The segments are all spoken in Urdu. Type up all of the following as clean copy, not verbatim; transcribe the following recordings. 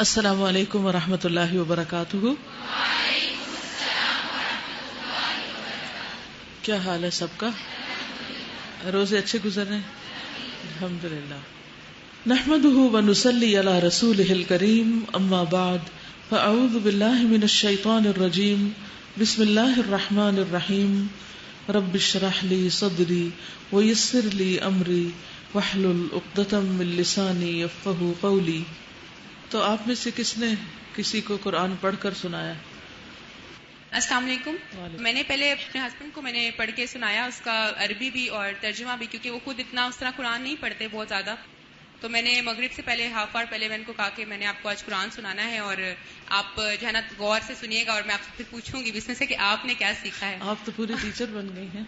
السلام علیکم ورحمۃ اللہ وبرکاتہ. کیا حال ہے سب کا؟ روزے اچھے گزر رہے ہیں الحمدللہ. نحمده ونصلی علی رسولہ الکریم. اما بعد فاعوذ باللہ من الشیطان الرجیم. بسم اللہ الرحمن الرحیم. رب اشرح لی صدری ویسر لی امری واحلل عقدۃ من لسانی یفقہوا قولی. تو آپ میں سے کس نے کسی کو قرآن پڑھ کر سنایا؟ السلام علیکم. میں نے پہلے اپنے ہسبینڈ کو میں نے پڑھ کے سنایا، اس کا عربی بھی اور ترجمہ بھی، کیونکہ وہ خود اتنا اس طرح قرآن نہیں پڑھتے بہت زیادہ. تو میں نے مغرب سے پہلے ہاف آور پہلے میں ان کو کہا کہ میں نے آپ کو آج قرآن سنانا ہے اور آپ جو ہے نا غور سے سنیے گا، اور میں آپ سے پھر پوچھوں گی بس میں سے کہ آپ نے کیا سیکھا ہے. آپ تو پوری ٹیچر بن گئی ہیں.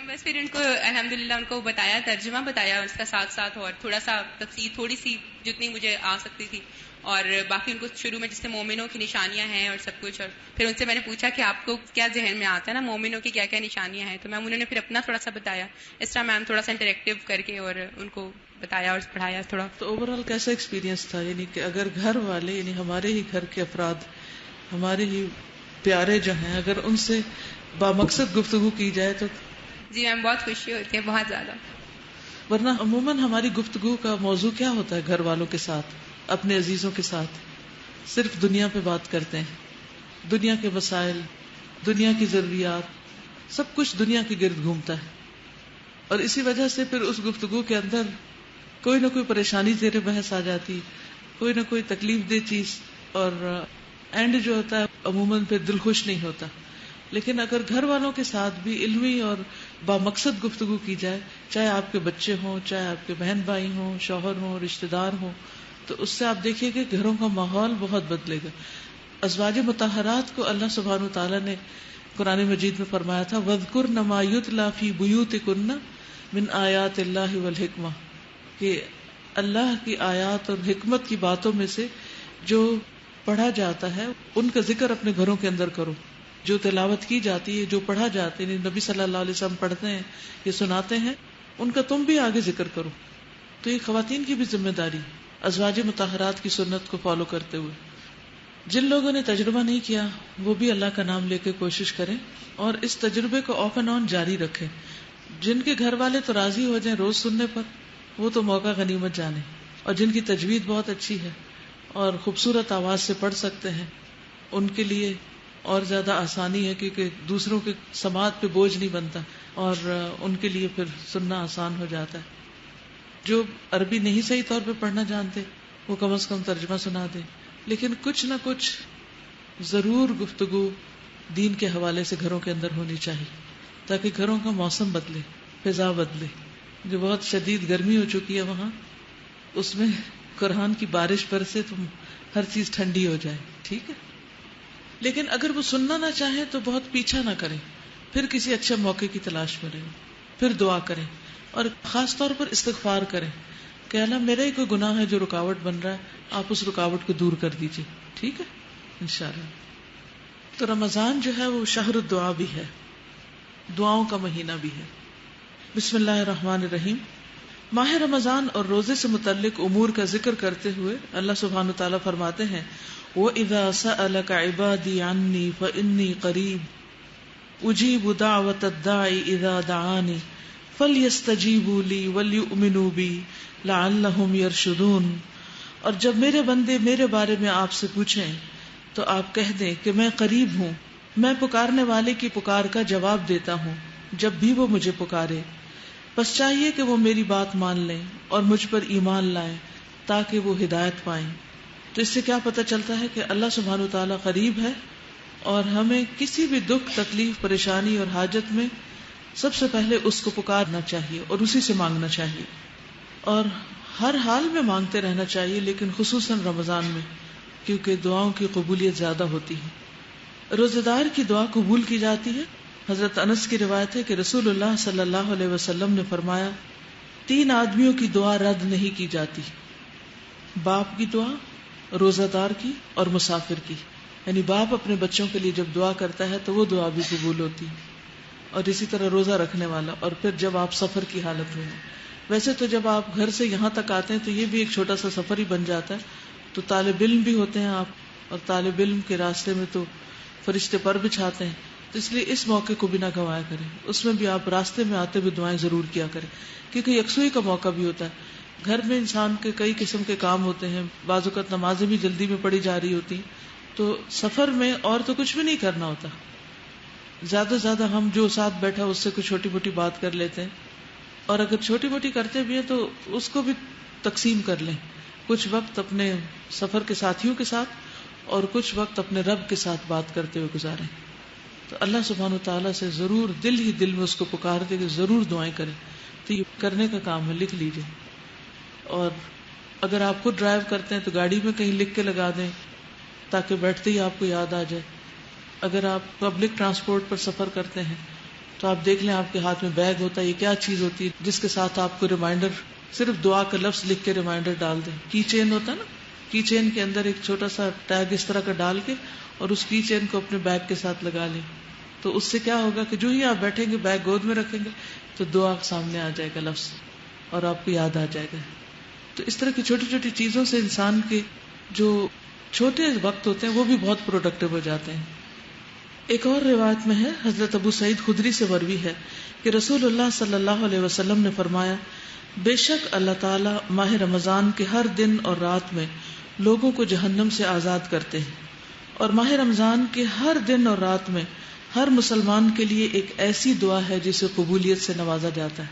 بس پھر ان کو الحمدللہ ان کو بتایا، ترجمہ بتایا اس کا ساتھ ساتھ، اور تھوڑا سا تفسیر تھوڑی سی جتنی مجھے آ سکتی تھی، اور باقی ان کو شروع میں جس سے مومنوں کی نشانیاں ہیں اور سب کچھ. اور پھر ان سے میں نے پوچھا کہ آپ کو کیا ذہن میں آتا ہے نا مومنوں کی کیا کیا نشانیاں ہیں، تو میم انہوں نے پھر اپنا تھوڑا سا بتایا. اس طرح میم تھوڑا سا انٹریکٹیو کر کے اور ان کو بتایا اور پڑھایا تھوڑا. تو اوور آل کیسا ایکسپیرینس تھا؟ یعنی کہ اگر گھر والے یعنی ہمارے ہی گھر کے افراد، ہمارے ہی پیارے جو ہیں، اگر ان سے بامقصد گفتگو کی جائے تو؟ جی میم بہت خوشی ہوتی ہے، بہت زیادہ. ورنہ عموماً ہماری گفتگو کا موضوع کیا ہوتا ہے؟ گھر والوں کے ساتھ، اپنے عزیزوں کے ساتھ صرف دنیا پہ بات کرتے ہیں. دنیا کے مسائل، دنیا کی ضروریات، سب کچھ دنیا کے گرد گھومتا ہے. اور اسی وجہ سے پھر اس گفتگو کے اندر کوئی نہ کوئی پریشانی زیر بحث آ جاتی، کوئی نہ کوئی تکلیف دہ چیز، اور اینڈ جو ہوتا ہے عموماً پھر دل خوش نہیں ہوتا. لیکن اگر گھر والوں کے ساتھ بھی علمی اور بامقصد گفتگو کی جائے، چاہے آپ کے بچے ہوں، چاہے آپ کے بہن بھائی ہوں، شوہر ہوں، رشتہ دار ہوں، تو اس سے آپ دیکھیے کہ گھروں کا ماحول بہت بدلے گا. ازواج مطہرات کو اللہ سبحانہ وتعالیٰ نے قرآن مجید میں فرمایا تھا وَاذْكُرْنَ مَا يُتْلَى فِي بُيُوتِكُنَّ مِنْ آیَاتِ اللَّهِ وَالْحِکْمَةِ، کہ اللہ کی آیات اور حکمت کی باتوں میں سے جو پڑھا جاتا ہے ان کا ذکر اپنے گھروں کے اندر کرو. جو تلاوت کی جاتی ہے، جو پڑھا جاتا ہے، نبی صلی اللہ علیہ وسلم پڑھتے ہیں، یہ سناتے ہیں، ان کا تم بھی آگے ذکر کرو. تو یہ خواتین کی بھی ذمہ داری، ازواج مطہرات کی سنت کو فالو کرتے ہوئے. جن لوگوں نے تجربہ نہیں کیا وہ بھی اللہ کا نام لے کے کوشش کریں اور اس تجربے کو آف اینڈ آن جاری رکھیں. جن کے گھر والے تو راضی ہو جائیں روز سننے پر، وہ تو موقع غنیمت جانے. اور جن کی تجوید بہت اچھی ہے اور خوبصورت آواز سے پڑھ سکتے ہیں، ان کے لیے اور زیادہ آسانی ہے، کیونکہ دوسروں کے سماعت پہ بوجھ نہیں بنتا اور ان کے لیے پھر سننا آسان ہو جاتا ہے. جو عربی نہیں صحیح طور پہ پڑھنا جانتے وہ کم از کم ترجمہ سنا دیں، لیکن کچھ نہ کچھ ضرور گفتگو دین کے حوالے سے گھروں کے اندر ہونی چاہیے، تاکہ گھروں کا موسم بدلے، فضا بدلے. جو بہت شدید گرمی ہو چکی ہے وہاں، اس میں قرآن کی بارش برسے تو ہر چیز ٹھنڈی ہو جائے. ٹھیک ہے، لیکن اگر وہ سننا نہ چاہیں تو بہت پیچھا نہ کریں، پھر کسی اچھے موقع کی تلاش میں رہیں، پھر دعا کریں اور خاص طور پر استغفار کریں کہ اللہ میرا ہی کوئی گناہ ہے جو رکاوٹ بن رہا ہے، آپ اس رکاوٹ کو دور کر دیجئے. ٹھیک ہے انشاءاللہ. تو رمضان جو ہے وہ شہر الدعا بھی ہے، دعاؤں کا مہینہ بھی ہے. بسم اللہ الرحمن الرحیم. ماہ رمضان اور روزے سے متعلق امور کا ذکر کرتے ہوئے اللہ سبحانہ تعالیٰ فرماتے ہیں وَإِذَا سَأَلَكَ عِبَادِي عَنِّي فَإِنِّي قَرِيبٌ أُجِيبُ دَعْوَةَ الدَّاعِ إِذَا دَعَانِ فَلْيَسْتَجِيبُوا لِي وَلْيُؤْمِنُوا بِي لَعَلَّهُمْ يَرْشُدُونَ. اور جب میرے بندے میرے بارے میں آپ سے پوچھیں تو آپ کہہ دیں کہ میں قریب ہوں، میں پکارنے والے کی پکار کا جواب دیتا ہوں جب بھی وہ مجھے پکارے. بس چاہیے کہ وہ میری بات مان لیں اور مجھ پر ایمان لائیں تاکہ وہ ہدایت پائیں. تو اس سے کیا پتہ چلتا ہے کہ اللہ سبحانہ وتعالیٰ قریب ہے، اور ہمیں کسی بھی دکھ، تکلیف، پریشانی اور حاجت میں سب سے پہلے اس کو پکارنا چاہیے اور اسی سے مانگنا چاہیے، اور ہر حال میں مانگتے رہنا چاہیے، لیکن خصوصاً رمضان میں، کیونکہ دعاؤں کی قبولیت زیادہ ہوتی ہے. روزہ دار کی دعا قبول کی جاتی ہے. حضرت انس کی روایت ہے کہ رسول اللہ صلی اللہ علیہ وسلم نے فرمایا 3 آدمیوں کی دعا رد نہیں کی جاتی، باپ کی دعا، روزہ دار کی اور مسافر کی. یعنی باپ اپنے بچوں کے لیے جب دعا کرتا ہے تو وہ دعا بھی قبول ہوتی، اور اسی طرح روزہ رکھنے والا، اور پھر جب آپ سفر کی حالت میں ہیں. ویسے تو جب آپ گھر سے یہاں تک آتے ہیں تو یہ بھی ایک چھوٹا سا سفر ہی بن جاتا ہے، تو طالب علم بھی ہوتے ہیں آپ, اور طالب علم کے راستے میں تو فرشتے پر بچھاتے ہیں, تو اس لیے اس موقع کو بھی نہ گنوایا کریں. اس میں بھی آپ راستے میں آتے ہوئے دعائیں ضرور کیا کریں, کیونکہ یکسوئی کا موقع بھی ہوتا ہے. گھر میں انسان کے کئی قسم کے کام ہوتے ہیں, بعض اوقات نمازیں بھی جلدی میں پڑھی جا رہی ہوتی, تو سفر میں اور تو کچھ بھی نہیں کرنا ہوتا. زیادہ سے زیادہ ہم جو ساتھ بیٹھا اس سے کچھ چھوٹی موٹی بات کر لیتے ہیں, اور اگر چھوٹی موٹی کرتے بھی ہیں تو اس کو بھی تقسیم کر لیں. کچھ وقت اپنے سفر کے ساتھیوں کے ساتھ اور کچھ وقت اپنے رب کے ساتھ بات کرتے ہوئے گزاریں. تو اللہ سبحانہ وتعالیٰ سے ضرور دل ہی دل میں اس کو پکار دے کہ ضرور دعائیں کریں. تو یہ کرنے کا کام ہے, لکھ لیجئے. اور اگر آپ خود ڈرائیو کرتے ہیں تو گاڑی میں کہیں لکھ کے لگا دیں تاکہ بیٹھتے ہی آپ کو یاد آ جائے. اگر آپ پبلک ٹرانسپورٹ پر سفر کرتے ہیں تو آپ دیکھ لیں آپ کے ہاتھ میں بیگ ہوتا ہے, یہ کیا چیز ہوتی ہے جس کے ساتھ آپ کو ریمائنڈر, صرف دعا کا لفظ لکھ کے ریمائنڈر ڈال دیں. کی چین ہوتا ہے نا, کی چین کے اندر ایک چھوٹا سا ٹیگ اس طرح کا ڈال کے اور اس کی چین کو اپنے بیگ کے ساتھ لگا لیں. تو اس سے کیا ہوگا کہ جو ہی آپ بیٹھیں گے بیگ گود میں رکھیں گے تو دعا سامنے آ جائے گا لفظ اور آپ کو یاد آ جائے گا. تو اس طرح کی چھوٹی چھوٹی چیزوں سے انسان کے جو چھوٹے وقت ہوتے ہیں وہ بھی بہت پروڈکٹیو ہو جاتے ہیں. ایک اور روایت میں ہے, حضرت ابو سعید خدری سے مروی ہے کہ رسول اللہ صلی اللہ علیہ وسلم نے فرمایا, بے شک اللہ تعالی ماہ رمضان کے ہر دن اور رات میں لوگوں کو جہنم سے آزاد کرتے ہیں, اور ماہ رمضان کے ہر دن اور رات میں ہر مسلمان کے لیے ایک ایسی دعا ہے جسے قبولیت سے نوازا جاتا ہے.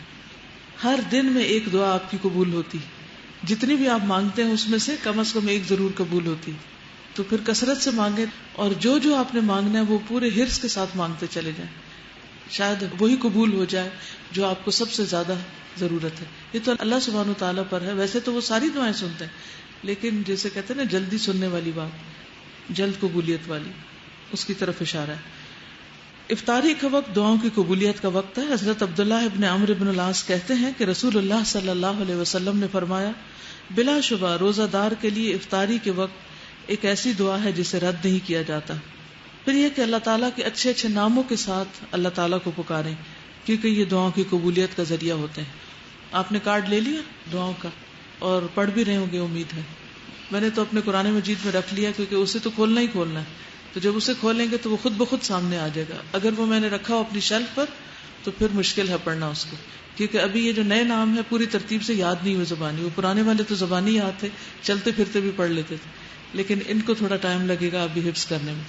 ہر دن میں ایک دعا آپ کی قبول ہوتی, جتنی بھی آپ مانگتے ہیں اس میں سے کم از کم ایک ضرور قبول ہوتی. تو پھر کثرت سے مانگے, اور جو آپ نے مانگنا ہے وہ پورے حرص کے ساتھ مانگتے چلے جائیں, شاید وہی قبول ہو جائے جو آپ کو سب سے زیادہ ضرورت ہے. یہ تو اللہ سبحانہ تعالیٰ پر ہے. ویسے تو وہ ساری دعائیں سنتے ہیں, لیکن جیسے کہتے ہیں نا جلدی سننے والی بات, جلد قبولیت والی, اس کی طرف اشارہ ہے. افطاری کا وقت دعاؤں کی قبولیت کا وقت ہے. حضرت عبداللہ ابن عمرو بن العاص کہتے ہیں کہ رسول اللہ صلی اللہ علیہ وسلم نے فرمایا, بلا شبہ روزہ دار کے لیے افطاری کے وقت ایک ایسی دعا ہے جسے رد نہیں کیا جاتا. پھر یہ کہ اللہ تعالیٰ کے اچھے اچھے ناموں کے ساتھ اللہ تعالیٰ کو پکاریں, کیونکہ یہ دعاؤں کی قبولیت کا ذریعہ ہوتے ہیں. آپ نے کارڈ لے لیا دعاؤں کا اور پڑھ بھی رہے ہوں گے امید ہے. میں نے تو اپنے قرآن مجید میں رکھ لیا, کیونکہ اسے تو کھولنا ہی کھولنا ہے. تو جب اسے کھولیں گے تو وہ خود بخود سامنے آ جائے گا. اگر وہ میں نے رکھا ہو اپنی شیلف پر تو پھر مشکل ہے پڑھنا اس کو, کیونکہ ابھی یہ جو نئے نام ہے پوری ترتیب سے یاد نہیں ہوئے زبانی. وہ پرانے والے تو زبانی یاد تھے, چلتے پھرتے بھی پڑھ لیتے تھے, لیکن ان کو تھوڑا ٹائم لگے گا ابھی حفظ کرنے میں.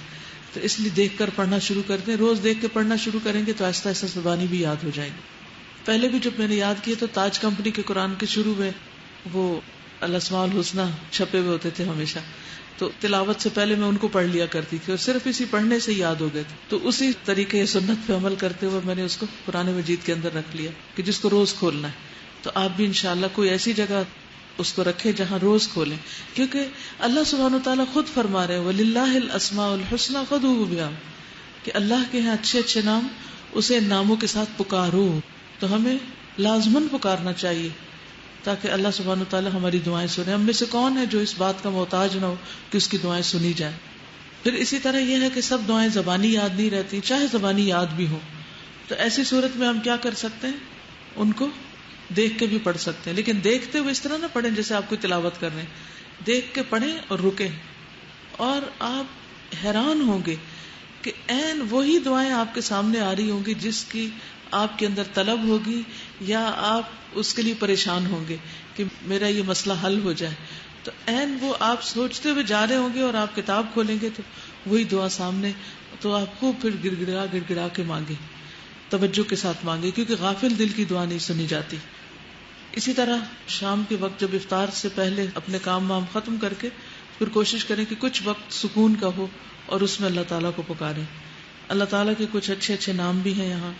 تو اس لیے دیکھ کر پڑھنا شروع کر دیں. روز دیکھ کے پڑھنا شروع کریں گے تو آہستہ آہستہ زبانی بھی یاد ہو جائے گی. پہلے بھی جب میں نے یاد کیا تو تاج کمپنی کے قرآن کے شروع میں وہ الاسماء الحسنی چھپے ہوئے ہوتے تھے ہمیشہ, تو تلاوت سے پہلے میں ان کو پڑھ لیا کرتی تھی اور صرف اسی پڑھنے سے یاد ہو گئے تھے. تو اسی طریقے سنت پہ عمل کرتے ہوئے میں نے اس کو قرآن مجید کے اندر رکھ لیا کہ جس کو روز کھولنا ہے. تو آپ بھی انشاءاللہ کوئی ایسی جگہ اس کو رکھے جہاں روز کھولیں, کیونکہ اللہ سبحانہ وتعالیٰ خود فرما رہے وَلِلَّهِ الْأَسْمَاءُ الْحُسْنَى فَادْعُوهُ بِهَا, کہ اللہ کے ہیں اچھے اچھے نام, اسے ان ناموں کے ساتھ پکارو. تو ہمیں لازماً پکارنا چاہیے تاکہ اللہ سبحانہ وتعالیٰ ہماری دعائیں سنے. ہم میں سے کون ہے جو اس بات کا محتاج نہ ہو کہ اس کی دعائیں سنی جائیں. پھر اسی طرح یہ ہے کہ سب دعائیں زبانی یاد نہیں رہتی, چاہے زبانی یاد بھی ہو. تو ایسی صورت میں ہم کیا کر سکتے ہیں, ان کو دیکھ کے بھی پڑھ سکتے ہیں, لیکن دیکھتے ہوئے اس طرح نہ پڑھیں جیسے آپ کو تلاوت کر رہے ہیں. دیکھ کے پڑھیں اور رکیں, اور آپ حیران ہوں گے کہ عین وہی دعائیں آپ کے سامنے آ رہی ہوں گی جس کی آپ کے اندر طلب ہوگی یا آپ اس کے لیے پریشان ہوں گے کہ میرا یہ مسئلہ حل ہو جائے. تو عین وہ آپ سوچتے ہوئے جا رہے ہوں گے اور آپ کتاب کھولیں گے تو وہی دعا سامنے, تو آپ کو پھر گڑ گڑا کے مانگے, توجہ کے ساتھ مانگے, کیونکہ غافل دل کی دعا نہیں سنی جاتی. اسی طرح شام کے وقت جب افطار سے پہلے اپنے کام وام ختم کر کے پھر کوشش کریں کہ کچھ وقت سکون کا ہو اور اس میں اللہ تعالیٰ کو پکاریں. اللہ تعالیٰ کے کچھ اچھے اچھے نام بھی ہیں یہاں,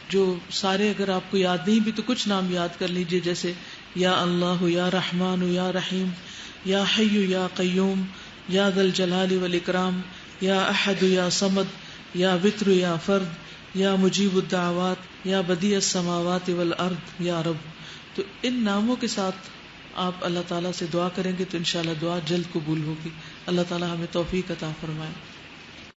جو سارے اگر آپ کو یاد نہیں بھی تو کچھ نام یاد کر لیجئے, جیسے یا اللہ, یا رحمان, یا رحیم, یا حی, یا قیوم, یا ذا الجلال والاکرام, یا احد, یا صمد, یا وتر, یا فرد, یا مجیب الدعوات, یا بدیع السماوات والارض, یا رب. تو ان ناموں کے ساتھ آپ اللہ تعالیٰ سے دعا کریں گے تو انشاءاللہ دعا جلد قبول ہوگی. اللہ تعالیٰ ہمیں توفیق عطا فرمائے.